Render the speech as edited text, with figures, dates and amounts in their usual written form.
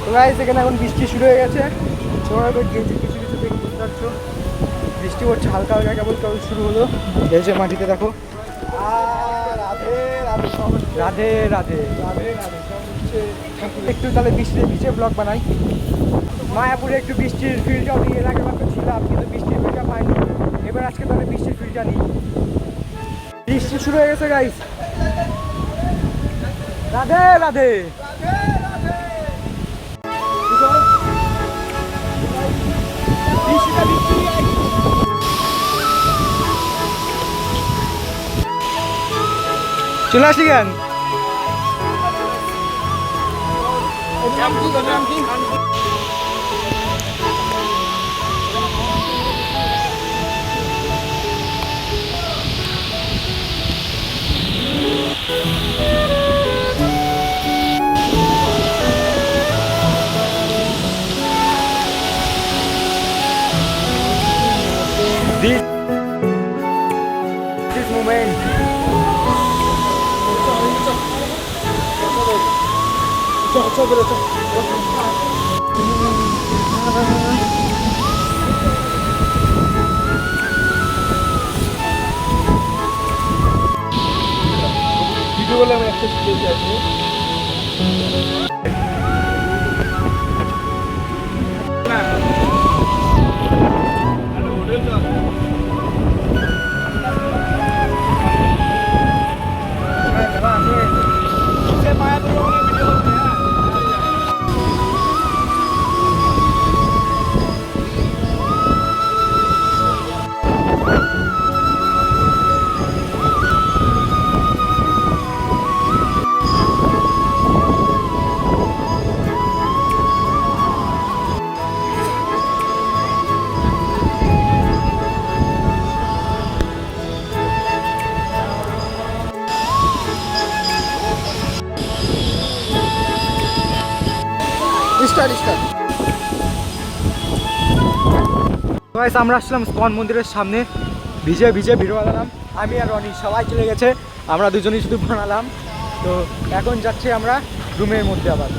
তো গাইস এখানে এখন বৃষ্টি শুরু হয়ে গেছে। তোমরা গেঞ্জি কিছু কিছু দেখে বুঝতে পারছো বৃষ্টি পড়ছে হালকা হালকা, কেবল কেবল শুরু হলো। গেছে মাটিতে দেখো। রাধে রাধে রাধে রাধে রাধে রাধে। একটু তাহলে বৃষ্টিতে ভিজে ব্লগ বানাই। মায়াপুরে একটু বৃষ্টির ফিল্ডটাও নিয়ে এর আগে মাত্র ছিলাম, কিন্তু বৃষ্টির ফিল্ডটা পাইনি। এবার আজকে তাহলে বৃষ্টির ফিল্ডটা নিই। বৃষ্টি শুরু হয়ে গেছে গাইস। রাধে রাধে। চলে আসি কেন? This moment. ভিডিও বলে আমি একটা শিখেছি আজকে। আমরা আসলাম স্কন মন্দিরের সামনে। ভিজে ভিজে ভিডিও বানালাম আমি আর রনি, সবাই চলে গেছে, আমরা দুজনেই শুধু বানালাম। তো এখন যাচ্ছি আমরা রুমের মধ্যে আবার।